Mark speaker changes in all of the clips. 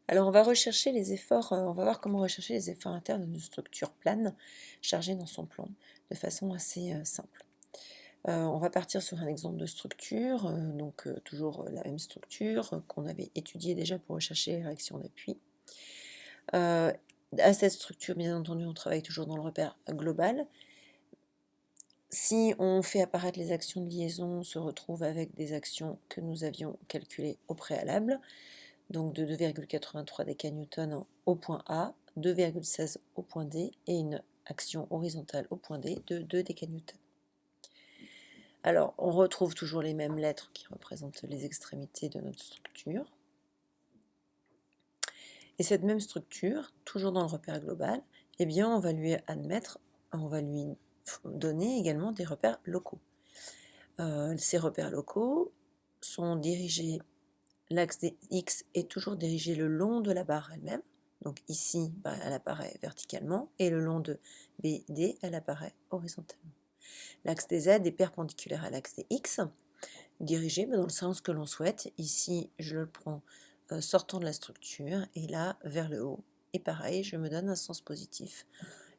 Speaker 1: Alors on va rechercher les efforts, on va voir comment rechercher les efforts internes d'une structure plane chargée dans son plan, de façon assez simple. On va partir sur un exemple de structure, donc toujours la même structure qu'on avait étudiée déjà pour rechercher les réactions d'appui. À cette structure, bien entendu, on travaille toujours dans le repère global. Si on fait apparaître les actions de liaison, on se retrouve avec des actions que nous avions calculées au préalable, donc de 2,83 décanewtons au point A, 2,16 au point D et une action horizontale au point D de 2 décanewtons. Alors, on retrouve toujours les mêmes lettres qui représentent les extrémités de notre structure. Et cette même structure, toujours dans le repère global, eh bien, on va lui donner également des repères locaux. Ces repères locaux sont dirigés, l'axe des X est toujours dirigé le long de la barre elle-même. Donc ici, elle apparaît verticalement, et le long de BD, elle apparaît horizontalement. L'axe des Z est perpendiculaire à l'axe des X, dirigé dans le sens que l'on souhaite. Ici, je le prends sortant de la structure, et là, vers le haut. Et pareil, je me donne un sens positif.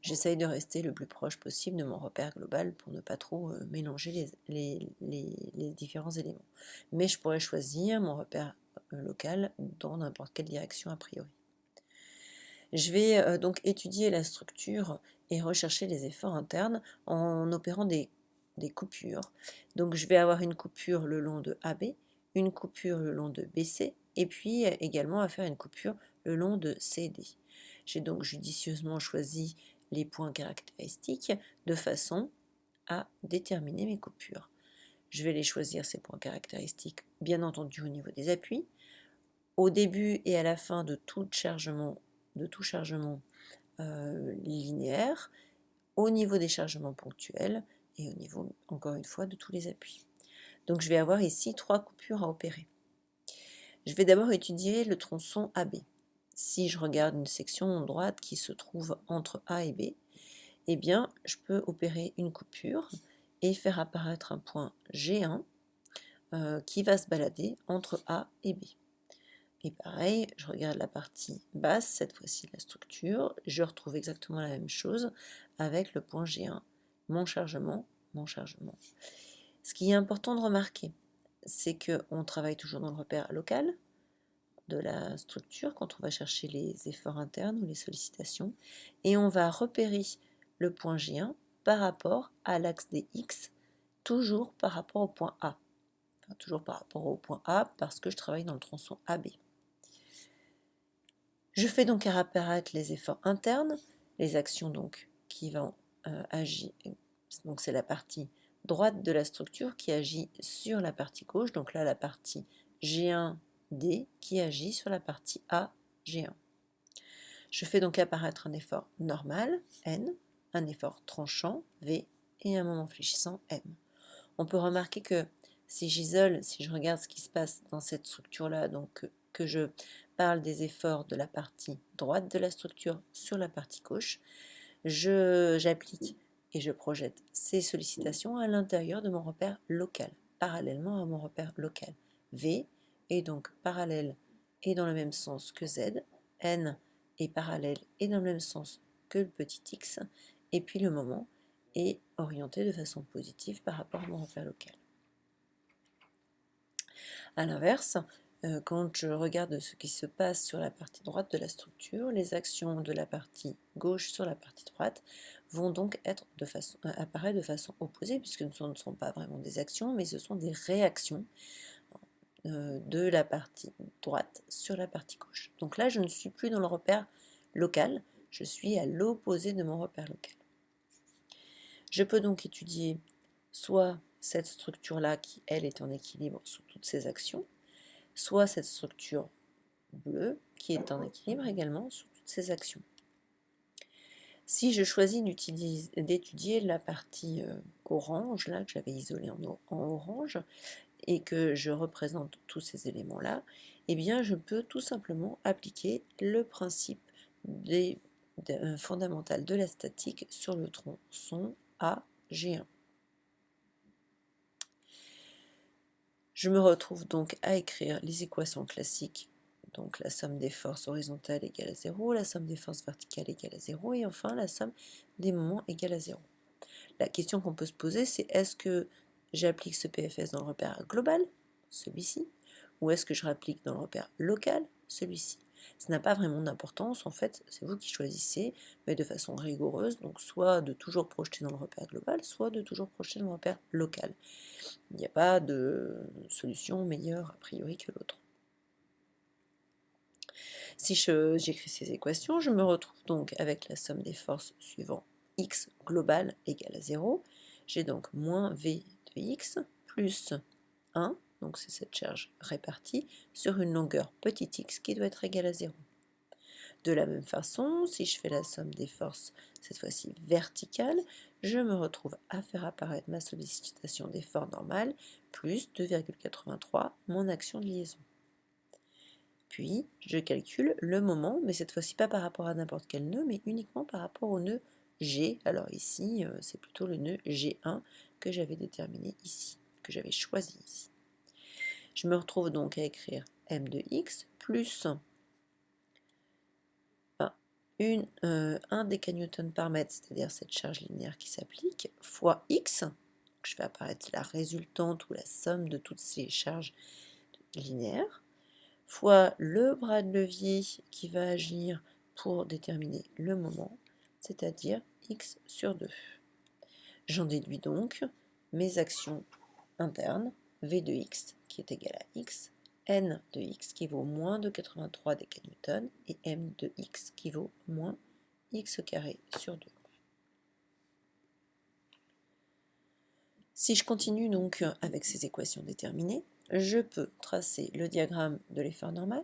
Speaker 1: J'essaye de rester le plus proche possible de mon repère global pour ne pas trop mélanger les différents éléments. Mais je pourrais choisir mon repère local dans n'importe quelle direction a priori. Je vais donc étudier la structure et rechercher les efforts internes en opérant des coupures. Donc je vais avoir une coupure le long de AB, une coupure le long de BC, et puis également à faire une coupure le long de CD. J'ai donc judicieusement choisi les points caractéristiques de façon à déterminer mes coupures. Je vais les choisir, ces points caractéristiques, bien entendu au niveau des appuis, au début et à la fin de tout chargement linéaire, au niveau des chargements ponctuels et au niveau, encore une fois, de tous les appuis. Donc je vais avoir ici 3 coupures à opérer. Je vais d'abord étudier le tronçon AB. Si je regarde une section droite qui se trouve entre A et B, eh bien, je peux opérer une coupure et faire apparaître un point G1 qui va se balader entre A et B. Et pareil, je regarde la partie basse, cette fois-ci la structure, je retrouve exactement la même chose avec le point G1, mon chargement, mon chargement. Ce qui est important de remarquer, c'est qu'on travaille toujours dans le repère local de la structure quand on va chercher les efforts internes ou les sollicitations, et on va repérer le point G1 par rapport à l'axe des X, toujours par rapport au point A. Enfin, toujours par rapport au point A parce que je travaille dans le tronçon AB. Je fais donc apparaître les efforts internes, les actions donc qui vont agir. Donc c'est la partie droite de la structure qui agit sur la partie gauche. Donc là, la partie G1D qui agit sur la partie A, G1. Je fais donc apparaître un effort normal, N, un effort tranchant, V, et un moment fléchissant, M. On peut remarquer que si j'isole, si je regarde ce qui se passe dans cette structure-là, donc que je parle des efforts de la partie droite de la structure sur la partie gauche, j'applique et je projette ces sollicitations à l'intérieur de mon repère local, parallèlement à mon repère local. V est donc parallèle et dans le même sens que Z, N est parallèle et dans le même sens que le petit x, et puis le moment est orienté de façon positive par rapport à mon repère local. A l'inverse, quand je regarde ce qui se passe sur la partie droite de la structure, les actions de la partie gauche sur la partie droite vont donc apparaître de façon opposée, puisque ce ne sont pas vraiment des actions, mais ce sont des réactions de la partie droite sur la partie gauche. Donc là, je ne suis plus dans le repère local, je suis à l'opposé de mon repère local. Je peux donc étudier soit cette structure-là qui, elle, est en équilibre sous toutes ses actions, soit cette structure bleue qui est en équilibre également sous toutes ses actions. Si je choisis d'étudier la partie orange, là, que j'avais isolée en orange, et que je représente tous ces éléments-là, eh bien, je peux tout simplement appliquer le principe fondamental de la statique sur le tronçon AG1. Je me retrouve donc à écrire les équations classiques donc la somme des forces horizontales égale à 0, la somme des forces verticales égale à 0, et enfin la somme des moments égale à 0. La question qu'on peut se poser, c'est est-ce que j'applique ce PFS dans le repère global, celui-ci, ou est-ce que je l'applique dans le repère local, celui-ci? Ça n'a pas vraiment d'importance, en fait, c'est vous qui choisissez, mais de façon rigoureuse, donc soit de toujours projeter dans le repère global, soit de toujours projeter dans le repère local. Il n'y a pas de solution meilleure a priori que l'autre. Si j'écris ces équations, je me retrouve donc avec la somme des forces suivant x global égale à 0. J'ai donc moins v de x plus 1, donc c'est cette charge répartie, sur une longueur petit x qui doit être égale à 0. De la même façon, si je fais la somme des forces, cette fois-ci verticale, je me retrouve à faire apparaître ma sollicitation d'effort normal plus 2,83, mon action de liaison. Puis, je calcule le moment, mais cette fois-ci pas par rapport à n'importe quel nœud, mais uniquement par rapport au nœud G. Alors ici, c'est plutôt le nœud G1 que j'avais déterminé ici, que j'avais choisi ici. Je me retrouve donc à écrire m de x plus 1 décanewton par mètre, c'est-à-dire cette charge linéaire qui s'applique, fois x, donc je fais apparaître la résultante ou la somme de toutes ces charges linéaires, fois le bras de levier qui va agir pour déterminer le moment, c'est-à-dire x sur 2. J'en déduis donc mes actions internes, v de x qui est égal à x, n de x qui vaut moins de 83 décanewtons et m de x qui vaut moins x carré sur 2. Si je continue donc avec ces équations déterminées, je peux tracer le diagramme de l'effort normal.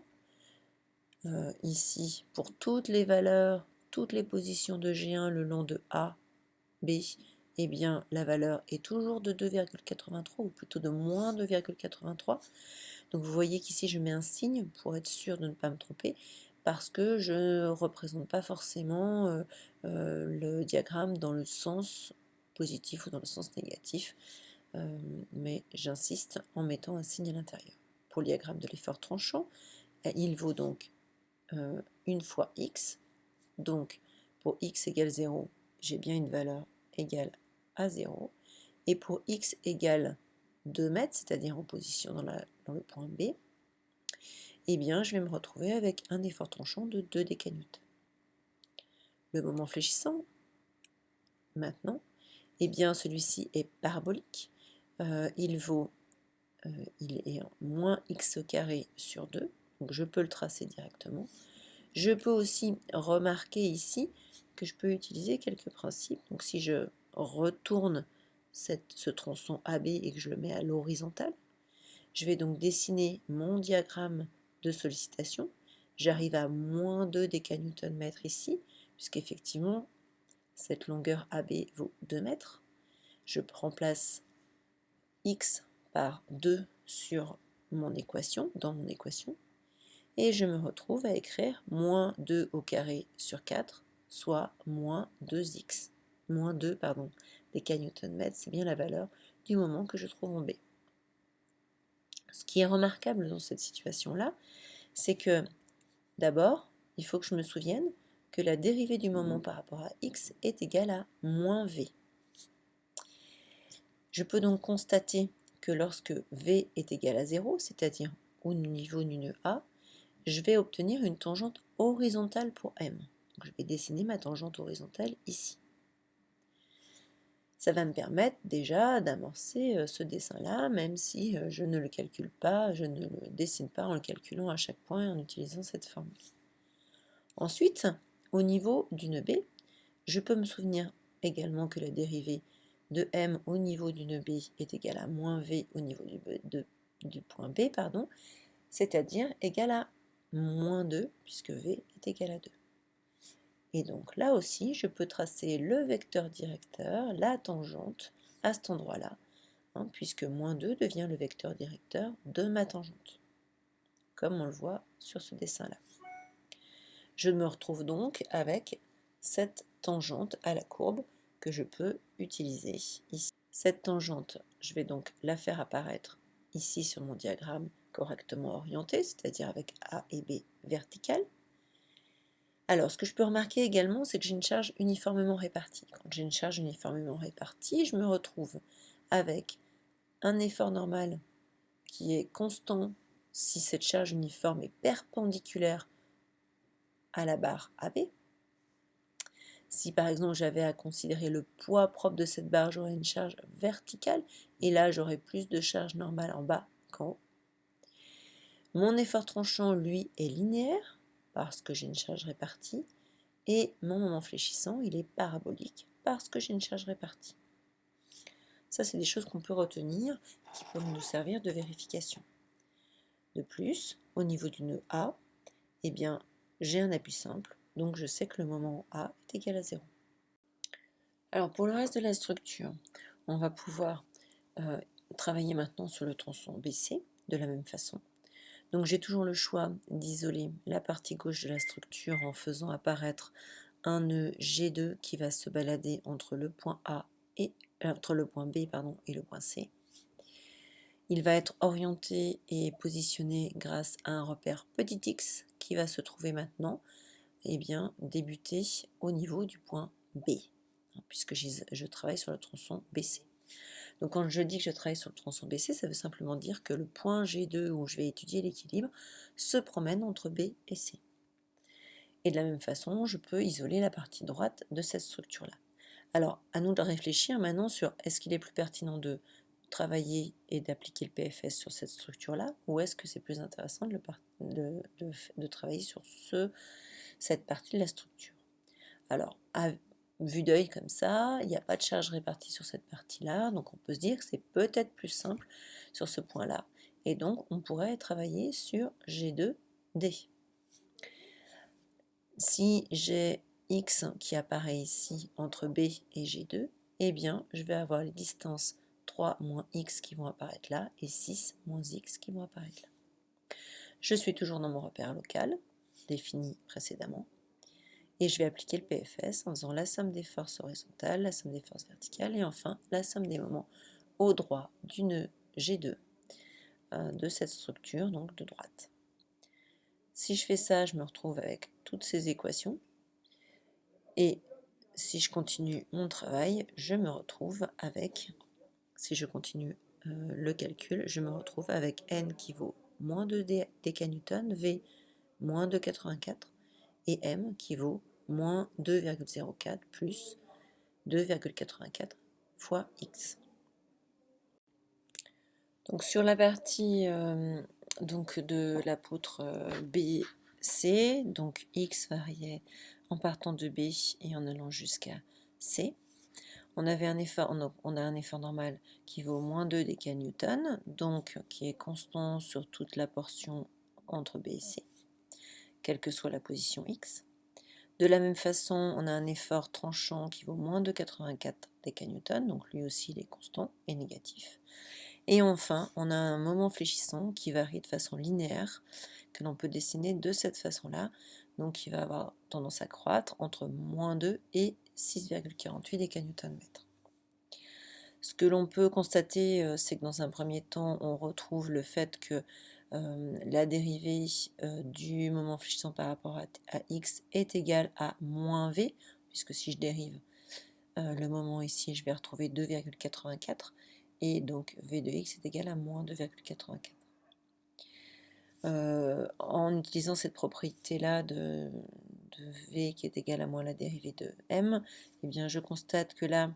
Speaker 1: Ici, pour toutes les valeurs, toutes les positions de G1 le long de A, B, eh bien la valeur est toujours de 2,83 ou plutôt de moins 2,83. Donc vous voyez qu'ici je mets un signe pour être sûr de ne pas me tromper parce que je ne représente pas forcément le diagramme dans le sens positif ou dans le sens négatif, mais j'insiste en mettant un signe à l'intérieur. Pour le diagramme de l'effort tranchant, il vaut donc 1 fois x, donc pour x égale 0, j'ai bien une valeur égale à 0, et pour x égale 2 mètres, c'est-à-dire en position dans le point B, eh bien je vais me retrouver avec un effort tranchant de 2 décanewtons. Le moment fléchissant, maintenant, eh bien celui-ci est parabolique, il est en moins x carré sur 2, donc je peux le tracer directement. Je peux aussi remarquer ici que je peux utiliser quelques principes. Donc si je retourne ce tronçon AB et que je le mets à l'horizontale, je vais donc dessiner mon diagramme de sollicitation. J'arrive à moins 2 décanewton-mètres ici, puisqu'effectivement, cette longueur AB vaut 2 mètres. Je remplace x par 2 sur mon équation, dans mon équation, et je me retrouve à écrire moins 2 au carré sur 4, soit moins 2x. Moins 2, pardon, décanewton-mètres, c'est bien la valeur du moment que je trouve en B. Ce qui est remarquable dans cette situation-là, c'est que d'abord, il faut que je me souvienne que la dérivée du moment par rapport à x est égale à moins v. Je peux donc constater que lorsque v est égal à 0, c'est-à-dire au niveau du nœud A, je vais obtenir une tangente horizontale pour M. Donc, je vais dessiner ma tangente horizontale ici. Ça va me permettre déjà d'amorcer ce dessin-là, même si je ne le calcule pas, je ne le dessine pas en le calculant à chaque point et en utilisant cette formule. Ensuite, au niveau du nœud B, je peux me souvenir également que la dérivée de M au niveau du nœud B est égale à moins V au niveau du point B, c'est-à-dire égale à moins 2, puisque V est égal à 2. Et donc là aussi, je peux tracer le vecteur directeur, la tangente, à cet endroit-là, puisque moins 2 devient le vecteur directeur de ma tangente, comme on le voit sur ce dessin-là. Je me retrouve donc avec cette tangente à la courbe que je peux utiliser ici. Cette tangente, je vais donc la faire apparaître ici sur mon diagramme correctement orienté, c'est-à-dire avec A et B verticale. Alors, ce que je peux remarquer également, c'est que j'ai une charge uniformément répartie. Quand j'ai une charge uniformément répartie, je me retrouve avec un effort normal qui est constant si cette charge uniforme est perpendiculaire à la barre AB. Si par exemple j'avais à considérer le poids propre de cette barre, j'aurais une charge verticale et là j'aurais plus de charge normale en bas qu'en haut. Mon effort tranchant, lui, est linéaire parce que j'ai une charge répartie et mon moment fléchissant, il est parabolique parce que j'ai une charge répartie. Ça, c'est des choses qu'on peut retenir qui peuvent nous servir de vérification. De plus, au niveau du nœud A, eh bien, j'ai un appui simple, donc je sais que le moment A est égal à 0. Alors pour le reste de la structure, on va pouvoir travailler maintenant sur le tronçon BC de la même façon. Donc j'ai toujours le choix d'isoler la partie gauche de la structure en faisant apparaître un nœud G2 qui va se balader entre le point A et entre le point B et le point C. Il va être orienté et positionné grâce à un repère petit x qui va se trouver maintenant débuter au niveau du point B, puisque je travaille sur le tronçon BC. Donc quand je dis que je travaille sur le tronçon BC, ça veut simplement dire que le point G2 où je vais étudier l'équilibre se promène entre B et C. Et de la même façon, je peux isoler la partie droite de cette structure-là. Alors, à nous de réfléchir maintenant sur est-ce qu'il est plus pertinent de travailler et d'appliquer le PFS sur cette structure-là, ou est-ce que c'est plus intéressant de travailler sur cette partie de la structure. Alors, à vue d'œil comme ça, il n'y a pas de charge répartie sur cette partie-là, donc on peut se dire que c'est peut-être plus simple sur ce point-là. Et donc, on pourrait travailler sur G2D. Si j'ai X qui apparaît ici entre B et G2, eh bien, je vais avoir les distances 3 moins X qui vont apparaître là et 6 moins X qui vont apparaître là. Je suis toujours dans mon repère local, défini précédemment, et je vais appliquer le PFS en faisant la somme des forces horizontales, la somme des forces verticales et enfin la somme des moments au droit du nœud G2 de cette structure, donc de droite. Si je fais ça, je me retrouve avec toutes ces équations. Et si je continue mon travail, je me retrouve avec, si je continue le calcul, je me retrouve avec N qui vaut moins 2 décanewtons, V moins 2,84 et M qui vaut moins 2,04 plus 2,84 fois X. Donc sur la partie donc de la poutre BC, donc X variait en partant de B et en allant jusqu'à C. On a un effort normal qui vaut moins 2 décanewtons, donc qui est constant sur toute la portion entre B et C, quelle que soit la position X. De la même façon, on a un effort tranchant qui vaut moins 2,84 décanewtons, donc lui aussi il est constant et négatif. Et enfin, on a un moment fléchissant qui varie de façon linéaire, que l'on peut dessiner de cette façon-là, donc qui va avoir tendance à croître entre moins 2 et 6,48 décanewtons-mètres. Ce que l'on peut constater, c'est que dans un premier temps, on retrouve le fait que la dérivée du moment fléchissant par rapport à x est égale à moins v, puisque si je dérive le moment ici, je vais retrouver 2,84, et donc v de x est égal à moins 2,84. En utilisant cette propriété-là de v qui est égal à moins la dérivée de m, eh bien je constate que là,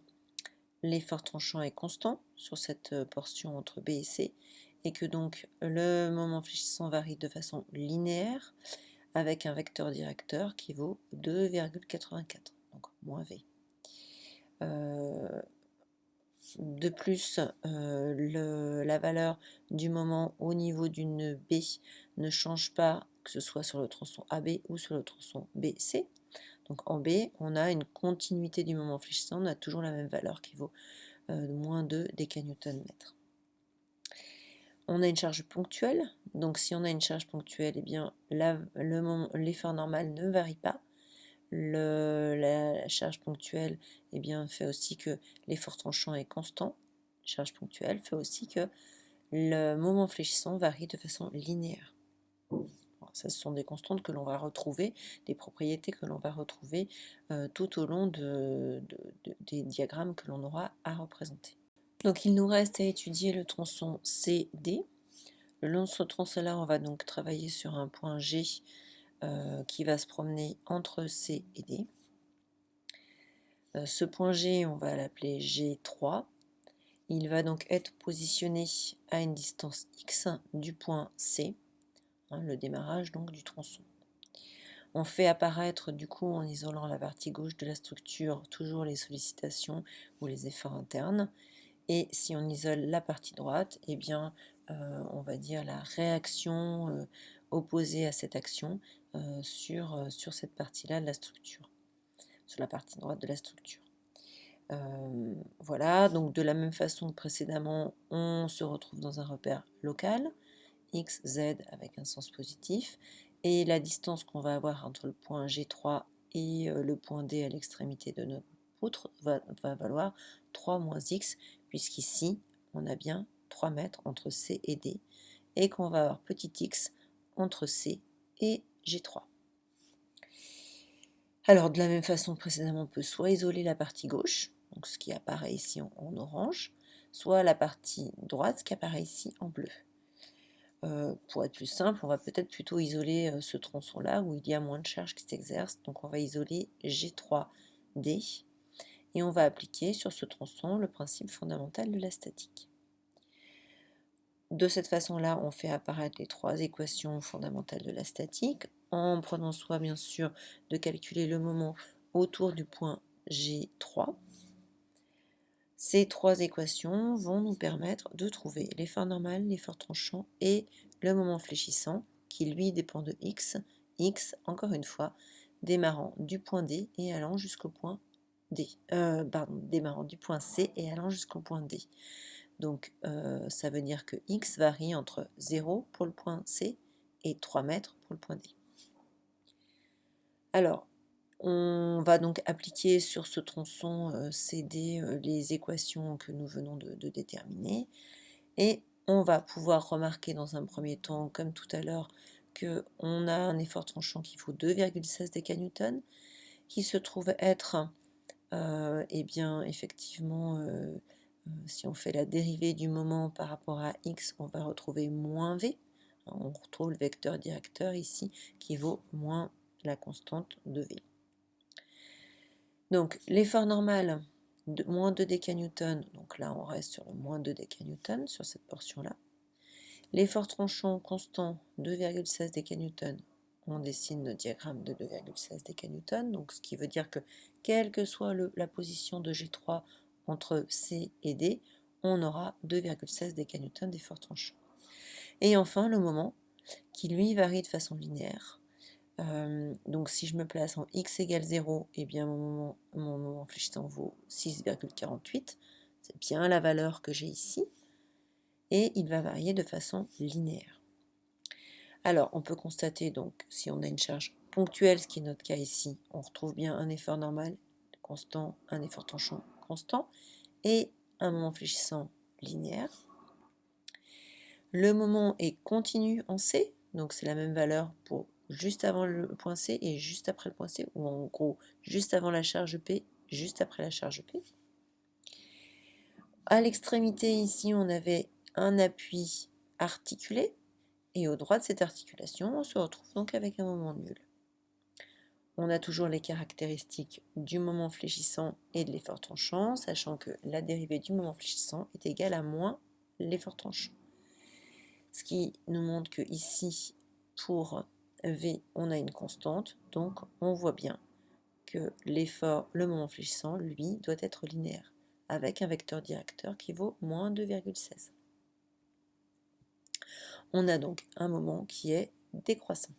Speaker 1: l'effort tranchant est constant sur cette portion entre B et C, et que donc le moment fléchissant varie de façon linéaire avec un vecteur directeur qui vaut 2,84, donc moins V. De plus, la valeur du moment au niveau du nœud B ne change pas, que ce soit sur le tronçon AB ou sur le tronçon BC. Donc en B, on a une continuité du moment fléchissant, on a toujours la même valeur qui vaut moins 2 décanewtons-mètres. On a une charge ponctuelle, donc si on a une charge ponctuelle, eh bien l'effort normal ne varie pas. La charge ponctuelle fait aussi que l'effort tranchant est constant. La charge ponctuelle fait aussi que le moment fléchissant varie de façon linéaire. Ça, ce sont des constantes que l'on va retrouver, des propriétés que l'on va retrouver tout au long des diagrammes que l'on aura à représenter. Donc il nous reste à étudier le tronçon CD. Le long de ce tronçon-là, on va donc travailler sur un point G qui va se promener entre C et D. Ce point G, on va l'appeler G3. Il va donc être positionné à une distance X du point C, le démarrage donc du tronçon. On fait apparaître du coup en isolant la partie gauche de la structure toujours les sollicitations ou les efforts internes. Et si on isole la partie droite, eh bien on va dire la réaction opposée à cette action sur cette partie-là de la structure, sur la partie droite de la structure. Voilà, donc de la même façon que précédemment, on se retrouve dans un repère local, x, z avec un sens positif, et la distance qu'on va avoir entre le point G3 et le point D à l'extrémité de notre poutre va valoir 3 moins x, puisqu'ici, on a bien 3 mètres entre C et D, et qu'on va avoir petit x entre C et G3. Alors, de la même façon précédemment, on peut soit isoler la partie gauche, donc ce qui apparaît ici en orange, soit la partie droite, ce qui apparaît ici en bleu. Pour être plus simple, on va peut-être plutôt isoler ce tronçon-là où il y a moins de charge qui s'exerce. Donc on va isoler G3D et on va appliquer sur ce tronçon le principe fondamental de la statique. De cette façon-là, on fait apparaître les 3 équations fondamentales de la statique en prenant soin bien sûr de calculer le moment autour du point G3. Ces 3 équations vont nous permettre de trouver l'effort normal, l'effort tranchant et le moment fléchissant qui lui dépend de x, encore une fois, démarrant du point D et allant jusqu'au point D. Démarrant du point C et allant jusqu'au point D. Donc ça veut dire que x varie entre 0 pour le point C et 3 mètres pour le point D. Alors, on va donc appliquer sur ce tronçon CD les équations que nous venons de déterminer et on va pouvoir remarquer dans un premier temps, comme tout à l'heure, qu'on a un effort tranchant qui vaut 2,16 décanewtons, qui se trouve être, eh bien, effectivement, si on fait la dérivée du moment par rapport à x, on va retrouver moins v. On retrouve le vecteur directeur ici qui vaut moins la constante de v. Donc l'effort normal, moins 2 décanewtons, donc là on reste sur le moins 2 décanewtons sur cette portion-là. L'effort tranchant constant, 2,16 décanewtons, on dessine le diagramme de 2,16 décanewtons, donc ce qui veut dire que quelle que soit la position de G3 entre C et D, on aura 2,16 décanewtons d'effort tranchant. Et enfin le moment, qui lui varie de façon linéaire. Donc si je me place en x égale 0, eh bien mon moment fléchissant vaut 6,48. C'est bien la valeur que j'ai ici. Et il va varier de façon linéaire. Alors on peut constater donc, si on a une charge ponctuelle, ce qui est notre cas ici, on retrouve bien un effort normal constant, un effort tranchant constant, et un moment fléchissant linéaire. Le moment est continu en C, donc c'est la même valeur pour juste avant le point C et juste après le point C, ou en gros juste avant la charge P, juste après la charge P. À l'extrémité ici, on avait un appui articulé, et au droit de cette articulation, on se retrouve donc avec un moment nul. On a toujours les caractéristiques du moment fléchissant et de l'effort tranchant, sachant que la dérivée du moment fléchissant est égale à moins l'effort tranchant. Ce qui nous montre que ici, pour V, on a une constante, donc on voit bien que l'effort, le moment fléchissant, lui, doit être linéaire, avec un vecteur directeur qui vaut moins 2,16. On a donc un moment qui est décroissant.